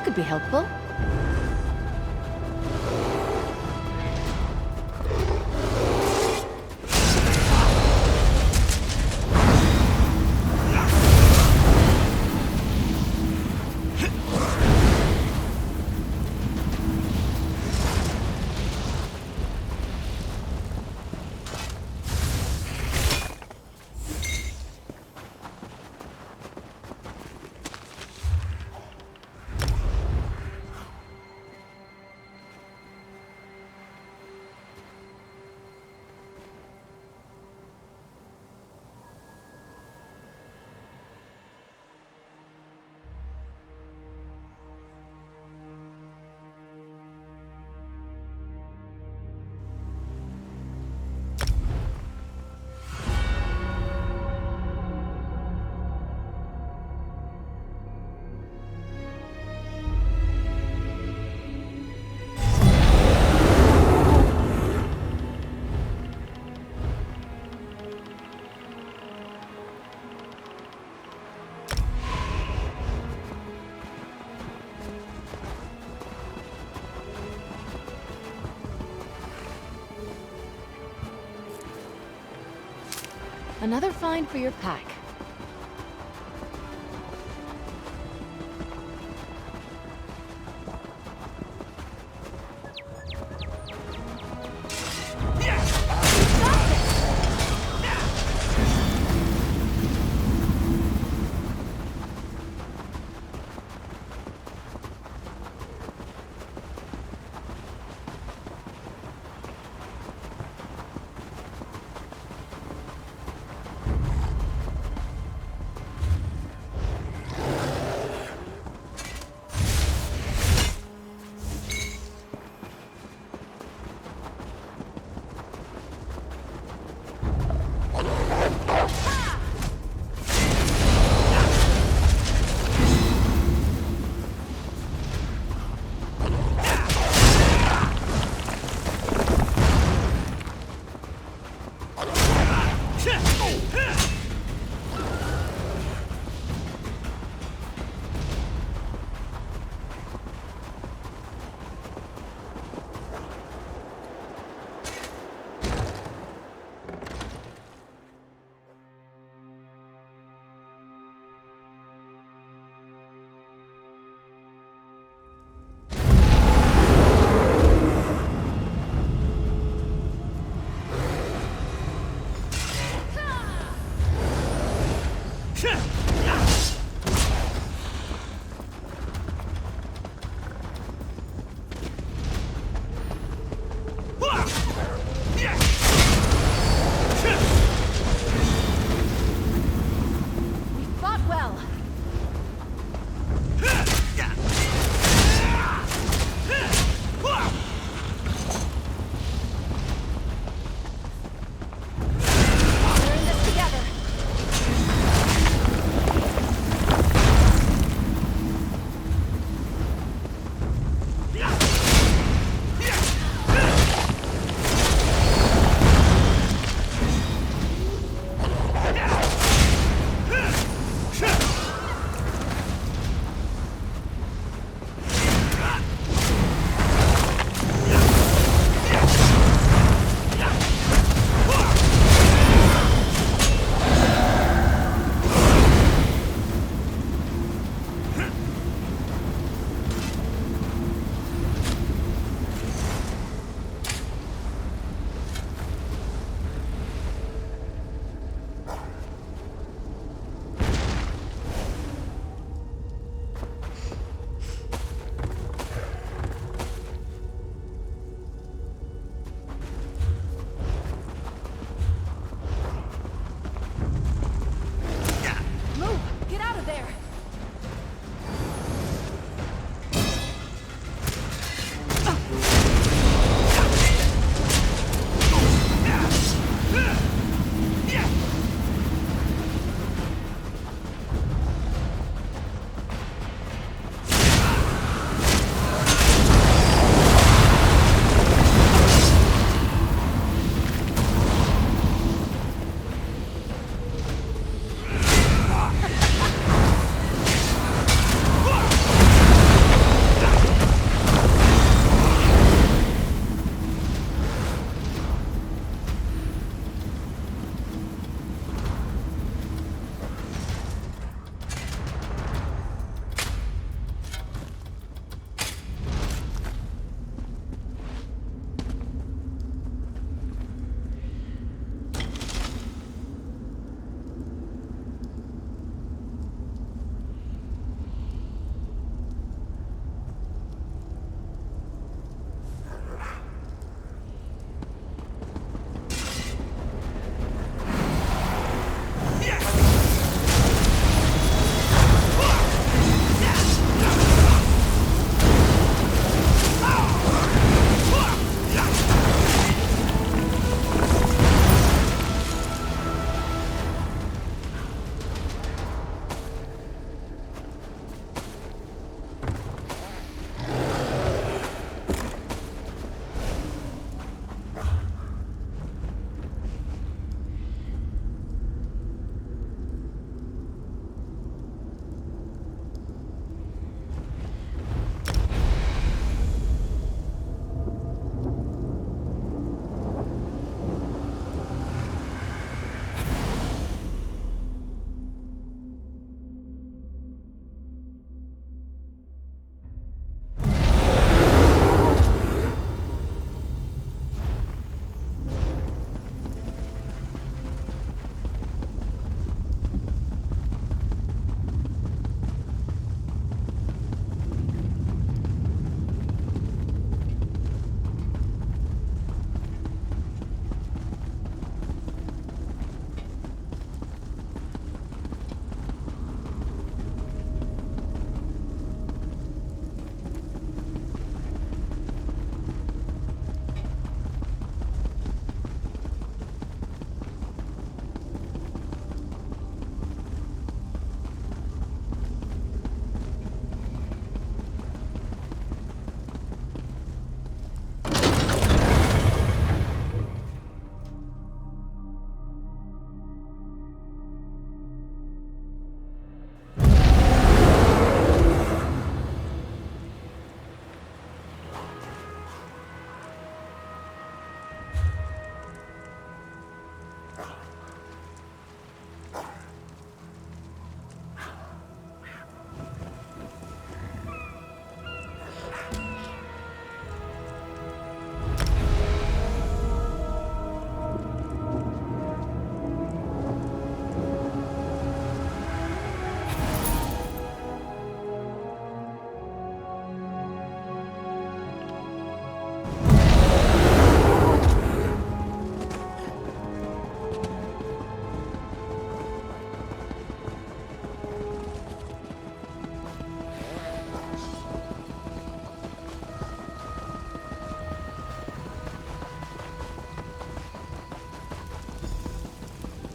could be helpful. Another find for your pack.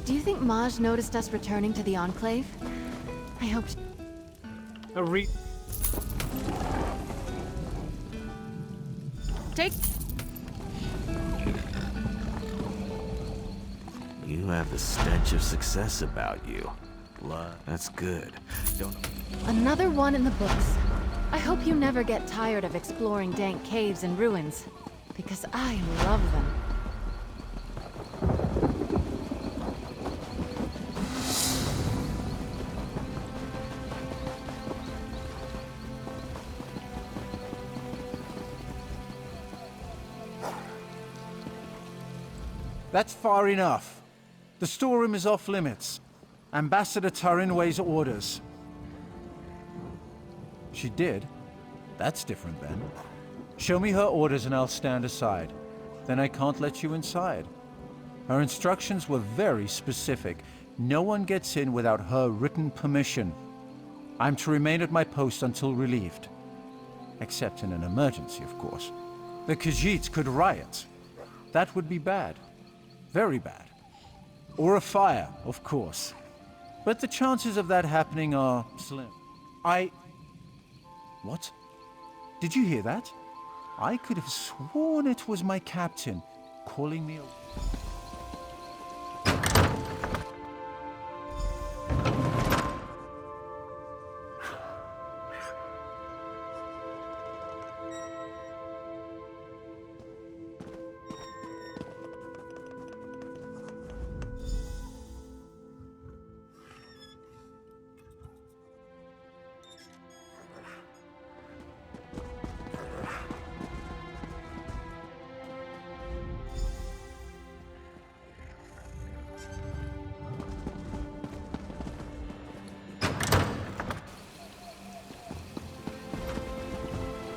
Do you think Maj noticed us returning to the Enclave? I hope Take... You have the stench of success about you. That's good. Don't... Another one in the books. I hope you never get tired of exploring dank caves and ruins, because I love them. That's far enough. The storeroom is off limits. Ambassador Turin weighs orders. She did? That's different then. Show me her orders and I'll stand aside. Then I can't let you inside. Her instructions were very specific. No one gets in without her written permission. I'm to remain at my post until relieved. Except in an emergency, of course. The Khajiits could riot. That would be bad. Very bad. Or a fire, of course. But the chances of that happening are slim. What? Did you hear that? I could have sworn it was my captain calling me a...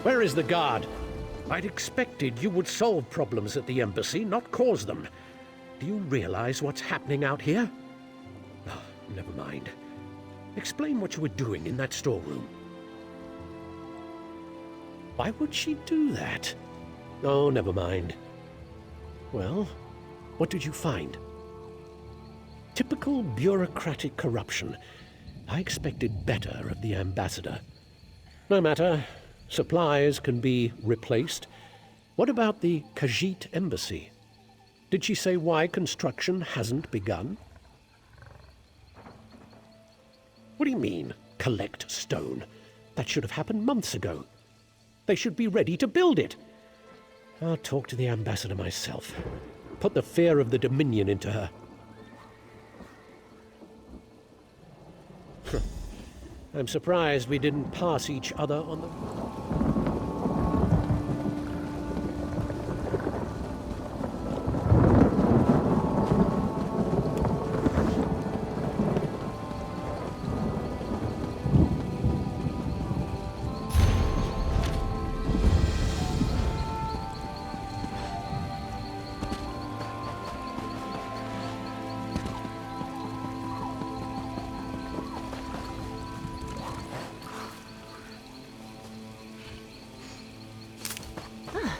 Where is the guard? I'd expected you would solve problems at the embassy, not cause them. Do you realize what's happening out here? Oh, never mind. Explain what you were doing in that storeroom. Why would she do that? Oh, never mind. Well, what did you find? Typical bureaucratic corruption. I expected better of the ambassador. No matter. Supplies can be replaced. What about the Khajiit embassy? Did she say why construction hasn't begun? What do you mean, collect stone? That should have happened months ago. They should be ready to build it. I'll talk to the ambassador myself. Put the fear of the Dominion into her. I'm surprised we didn't pass each other on the...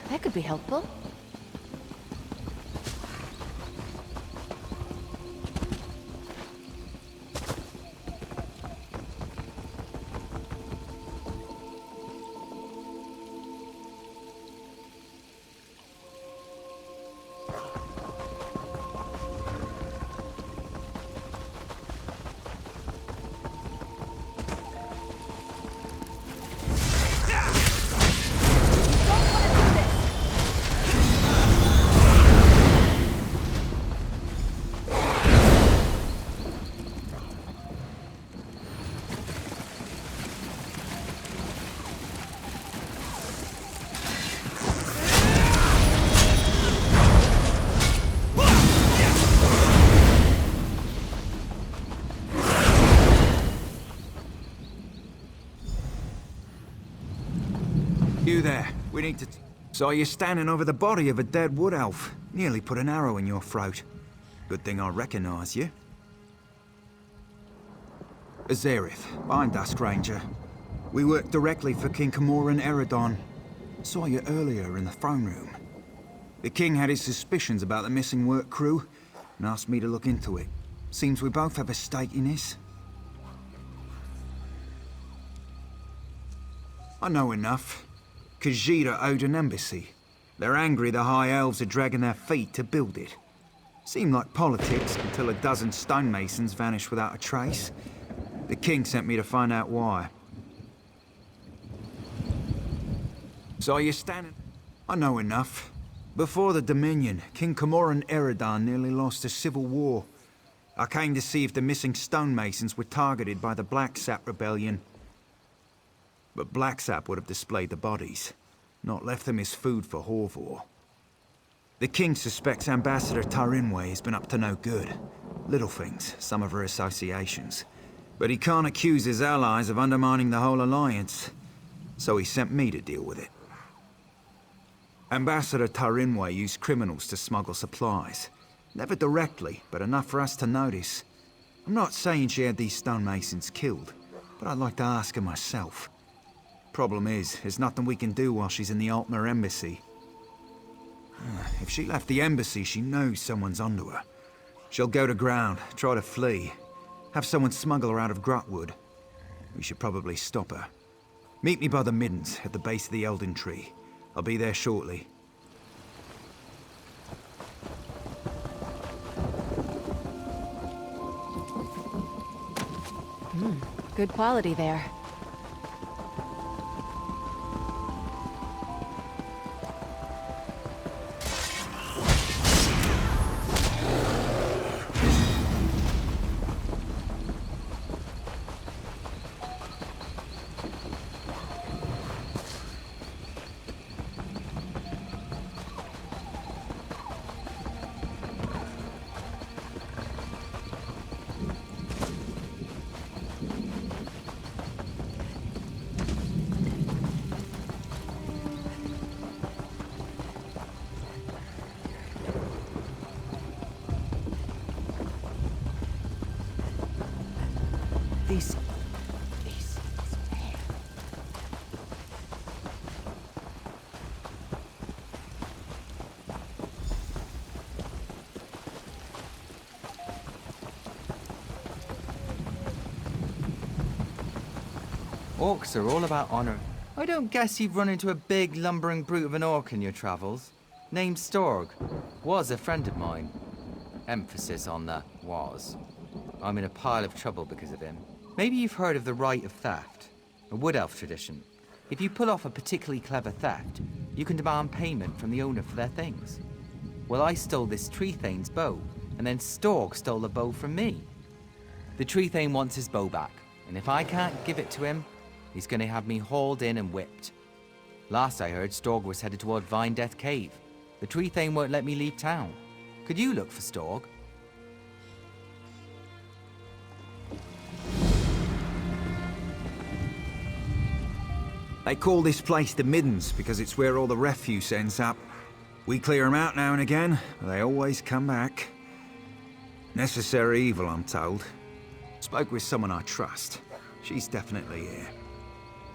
That could be helpful. You there. We need to... Saw you standing over the body of a dead wood elf. Nearly put an arrow in your throat. Good thing I recognize you. Azerith, I'm Dusk Ranger. We work directly for King Camoran Eredon. Saw you earlier in the throne room. The king had his suspicions about the missing work crew and asked me to look into it. Seems we both have a stake in this. I know enough. Khajiit owed an embassy. They're angry the High Elves are dragging their feet to build it. Seemed like politics until a dozen stonemasons vanished without a trace. The king sent me to find out why. So you're standing... I know enough. Before the Dominion, King Camoran Eridan nearly lost a civil war. I came to see if the missing stonemasons were targeted by the Blacksap Rebellion. But Blacksap would have displayed the bodies, not left them as food for Horvor. The king suspects Ambassador Tarinwe has been up to no good. Little things, some of her associations. But he can't accuse his allies of undermining the whole alliance. So he sent me to deal with it. Ambassador Tarinwe used criminals to smuggle supplies. Never directly, but enough for us to notice. I'm not saying she had these stonemasons killed, but I'd like to ask her myself. Problem is, there's nothing we can do while she's in the Altmer embassy. If she left the embassy, she knows someone's onto her. She'll go to ground, try to flee, have someone smuggle her out of Grotwood. We should probably stop her. Meet me by the Middens, at the base of the Elden Tree. I'll be there shortly. Good quality there. These... Orcs are all about honor. I don't guess you've run into a big, lumbering brute of an orc in your travels. Named Storg. Was a friend of mine. Emphasis on the was. I'm in a pile of trouble because of him. Maybe you've heard of the Rite of Theft, a Wood Elf tradition. If you pull off a particularly clever theft, you can demand payment from the owner for their things. Well, I stole this Tree Thane's bow, and then Storg stole the bow from me. The Tree Thane wants his bow back, and if I can't give it to him, he's gonna have me hauled in and whipped. Last I heard, Storg was headed toward Vine Death Cave. The Tree Thane won't let me leave town. Could you look for Storg? They call this place the Middens because it's where all the refuse ends up. We clear them out now and again, but they always come back. Necessary evil, I'm told. Spoke with someone I trust. She's definitely here.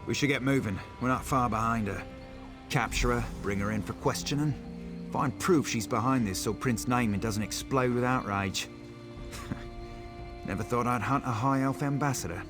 We should get moving. We're not far behind her. Capture her, bring her in for questioning. Find proof she's behind this so Prince Naaman doesn't explode with outrage. Never thought I'd hunt a High Elf ambassador.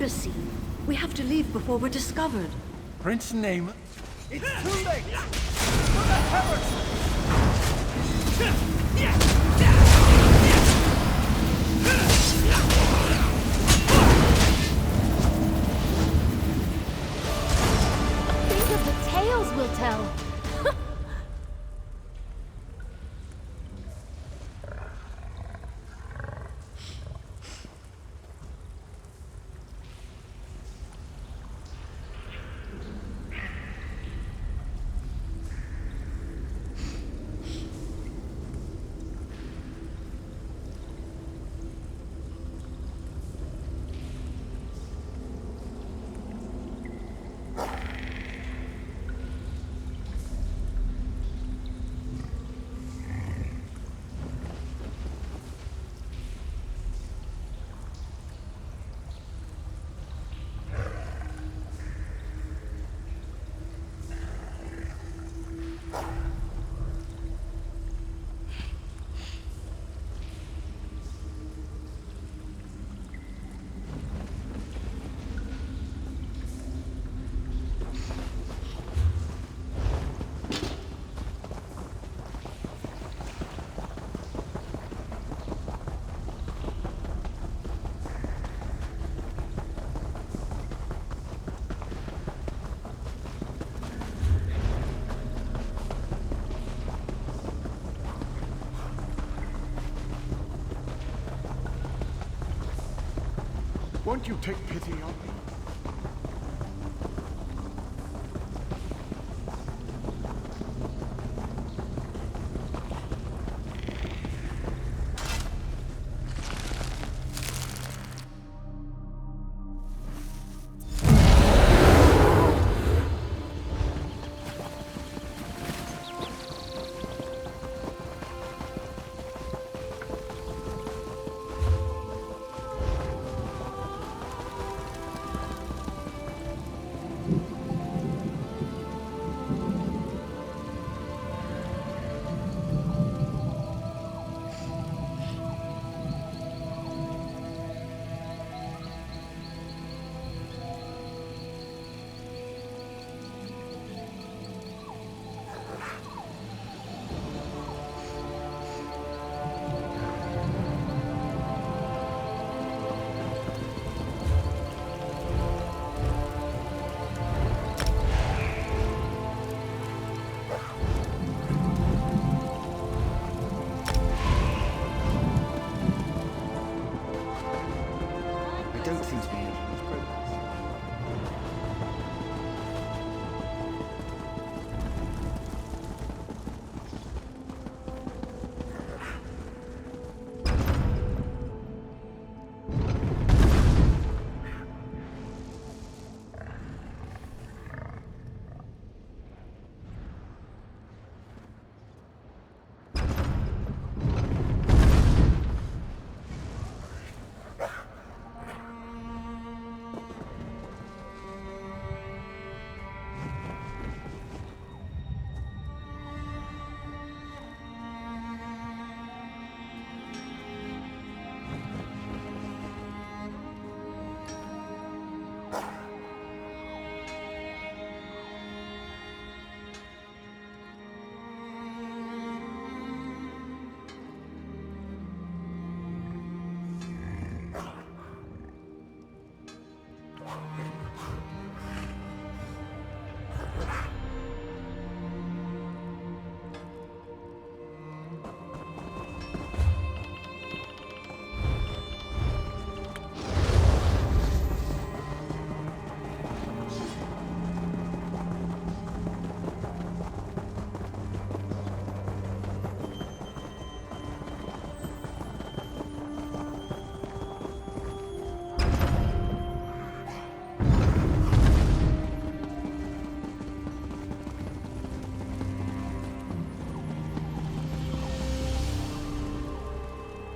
embassy. We have to leave before we're discovered. Prince Name. It's too late! For the heresy! Think of the tales we'll tell. Won't you take pity on me?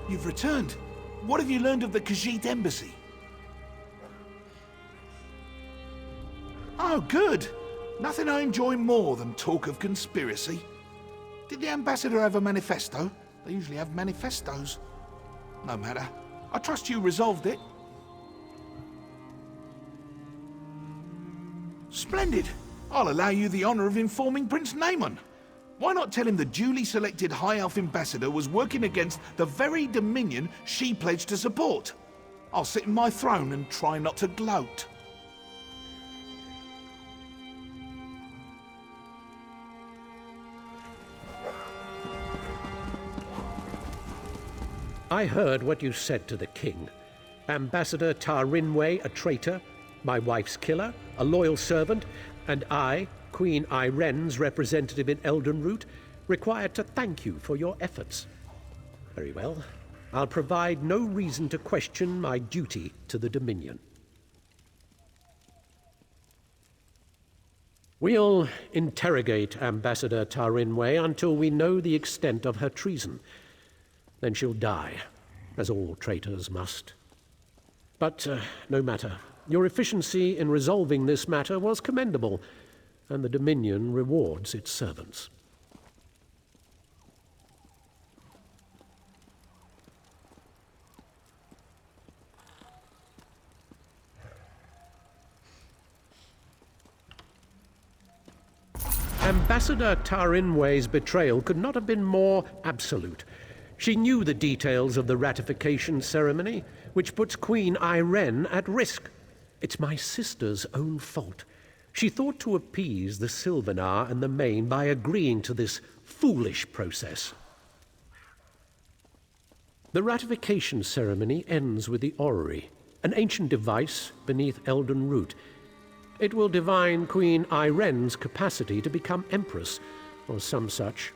You've returned. What have you learned of the Khajiit embassy? Oh, good. Nothing I enjoy more than talk of conspiracy. Did the ambassador have a manifesto? They usually have manifestos. No matter. I trust you resolved it. Splendid. I'll allow you the honor of informing Prince Naemon. Why not tell him the duly selected High Elf Ambassador was working against the very Dominion she pledged to support? I'll sit in my throne and try not to gloat. I heard what you said to the king. Ambassador Tarinway a traitor, my wife's killer, a loyal servant, and I, Queen Iren's representative in Eldenroot, required to thank you for your efforts. Very well. I'll provide no reason to question my duty to the Dominion. We'll interrogate Ambassador Tarinway until we know the extent of her treason. Then she'll die, as all traitors must. But no matter. Your efficiency in resolving this matter was commendable, and the Dominion rewards its servants. Ambassador Tarinway's betrayal could not have been more absolute. She knew the details of the ratification ceremony, which puts Queen Iren at risk. It's my sister's own fault. She thought to appease the Sylvanar and the Main by agreeing to this foolish process. The ratification ceremony ends with the orrery, an ancient device beneath Eldenroot. It will divine Queen Iren's capacity to become Empress, or some such.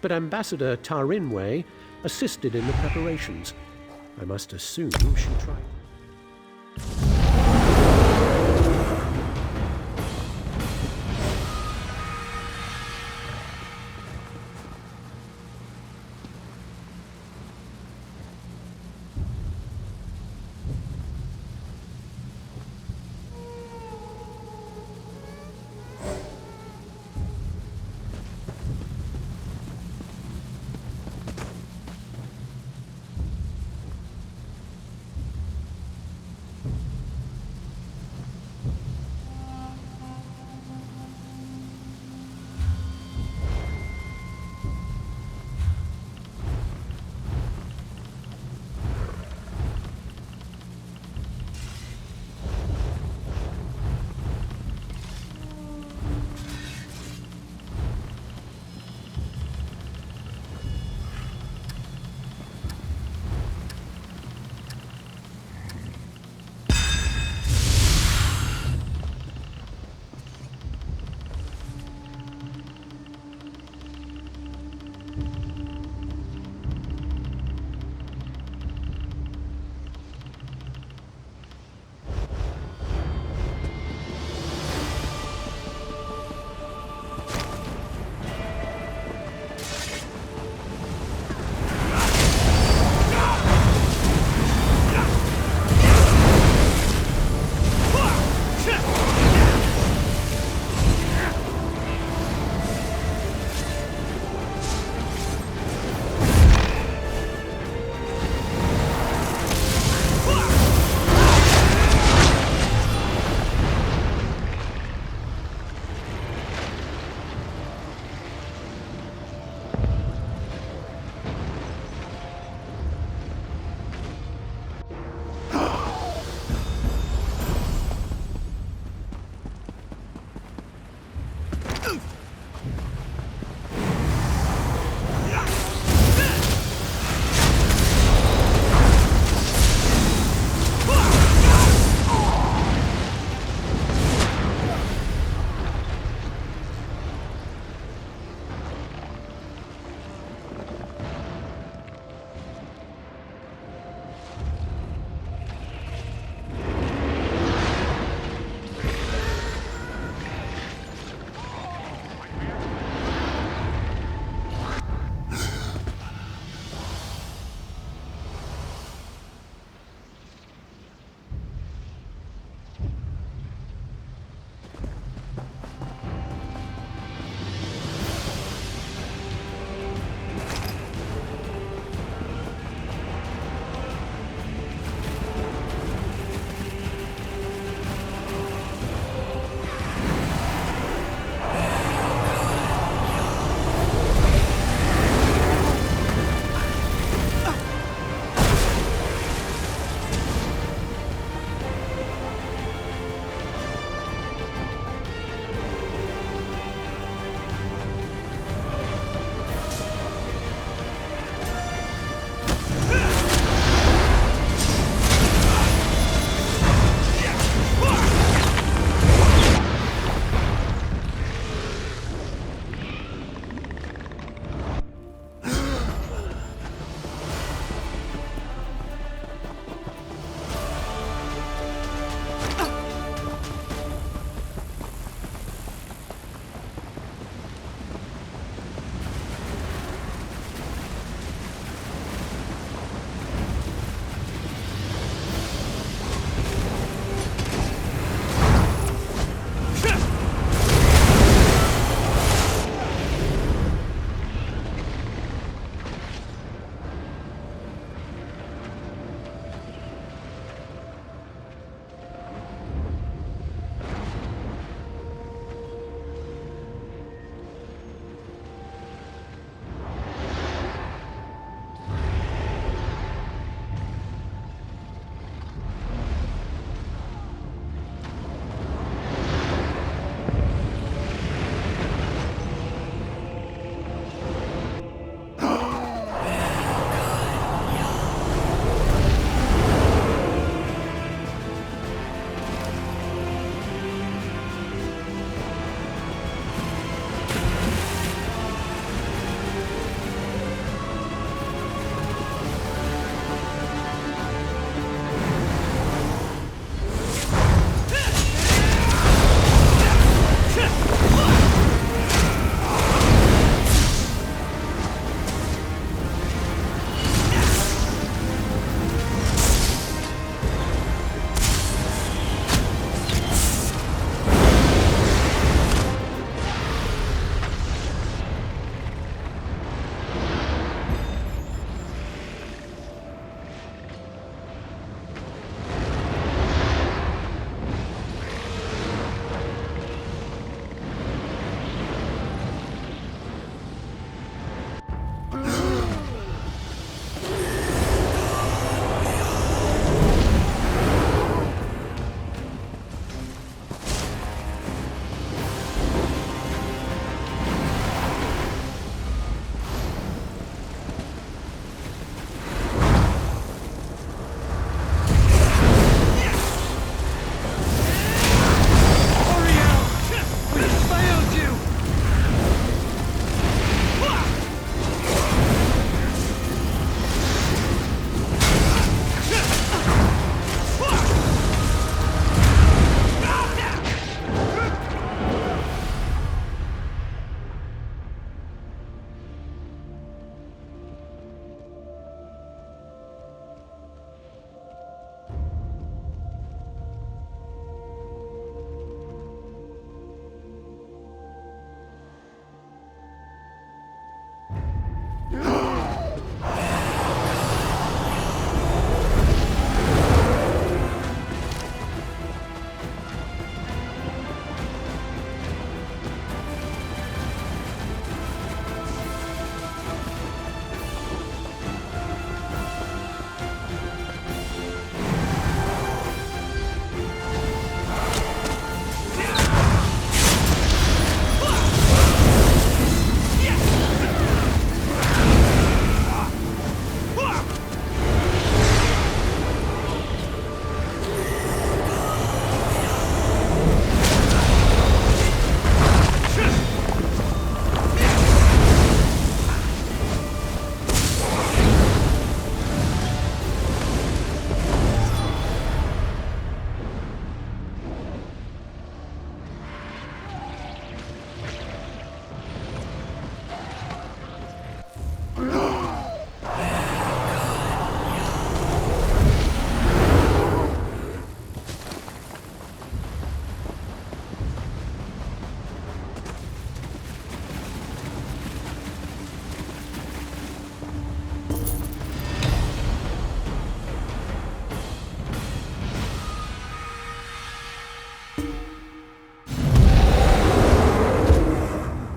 But Ambassador Tarinway assisted in the preparations. I must assume she tried.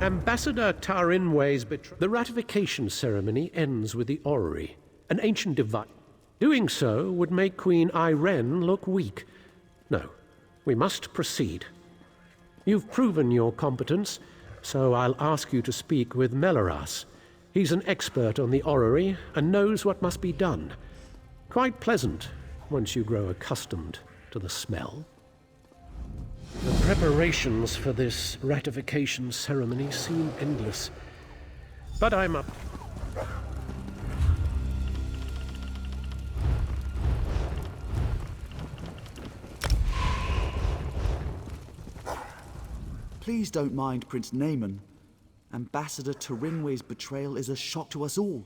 Ambassador Tarinway's betrayal. The ratification ceremony ends with the orrery, an ancient device. Doing so would make Queen Irene look weak. No, we must proceed. You've proven your competence, so I'll ask you to speak with Melaras. He's an expert on the orrery and knows what must be done. Quite pleasant once you grow accustomed to the smell. The preparations for this ratification ceremony seem endless, but I'm up. Please don't mind Prince Naaman. Ambassador Tarinway's betrayal is a shock to us all.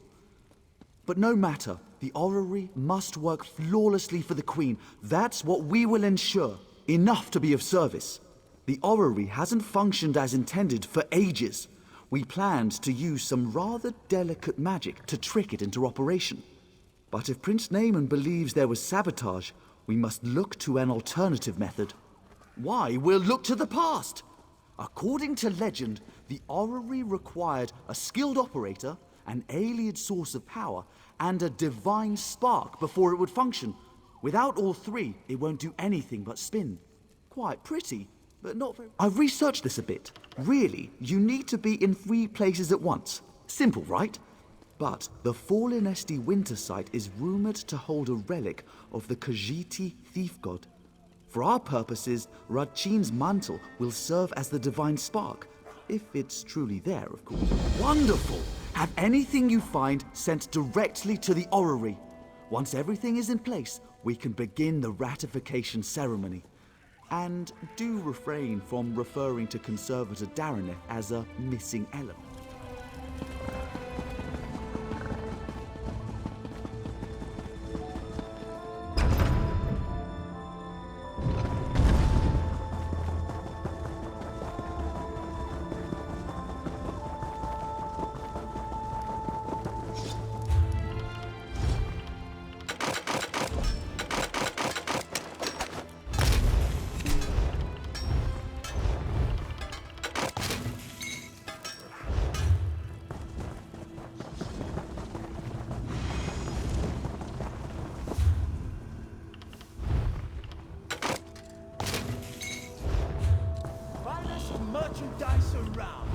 But no matter, the orrery must work flawlessly for the Queen. That's what we will ensure. Enough to be of service. The orrery hasn't functioned as intended for ages. We planned to use some rather delicate magic to trick it into operation. But if Prince Naaman believes there was sabotage, we must look to an alternative method. Why? We'll look to the past. According to legend, the orrery required a skilled operator, an alien source of power, and a divine spark before it would function. Without all three, it won't do anything but spin. Quite pretty, but not very... I've researched this a bit. Really, you need to be in 3 places at once. Simple, right? But the Fallen Esti winter site is rumored to hold a relic of the Khajiiti thief god. For our purposes, Radchin's mantle will serve as the divine spark. If it's truly there, of course. Wonderful! Have anything you find sent directly to the orrery. Once everything is in place, we can begin the ratification ceremony. And do refrain from referring to Conservator Daraneth as a missing element. Merchandise around.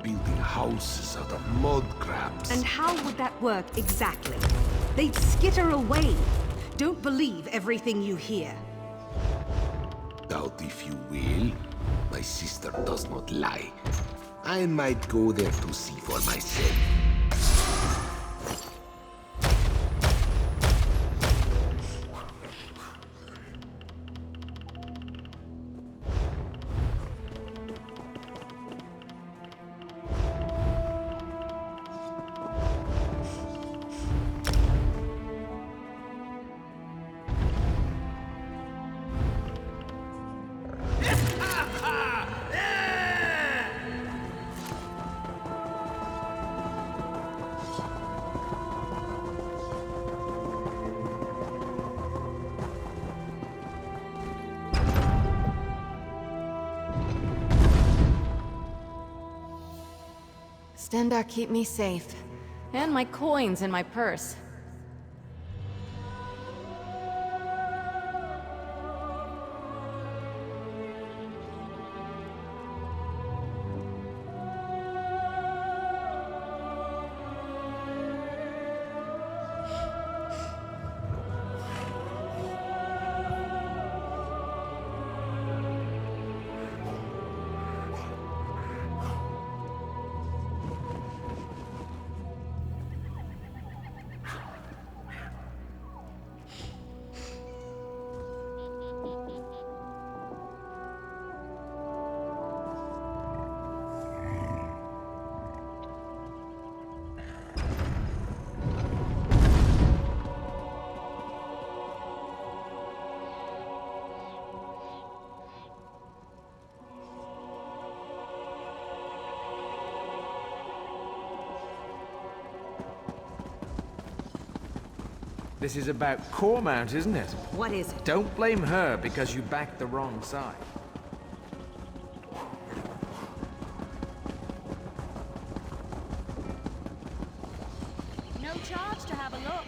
Building houses out of mud crabs. And how would that work exactly? They'd skitter away. Don't believe everything you hear. Doubt if you will. My sister does not lie. I might go there to see for myself. Stendarr keep me safe. And my coins in my purse. This is about Cormount, isn't it? What is it? Don't blame her because you backed the wrong side. No charge to have a look.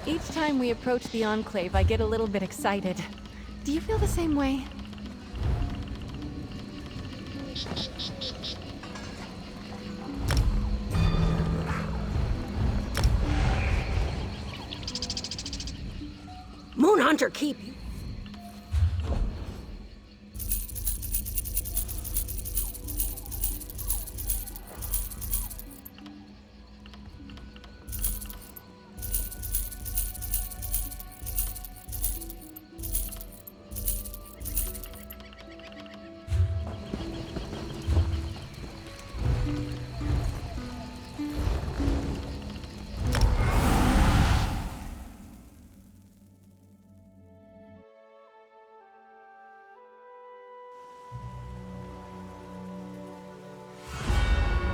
Each time we approach the Enclave, I get a little bit excited. Do you feel the same way? Moonhunter, keep you.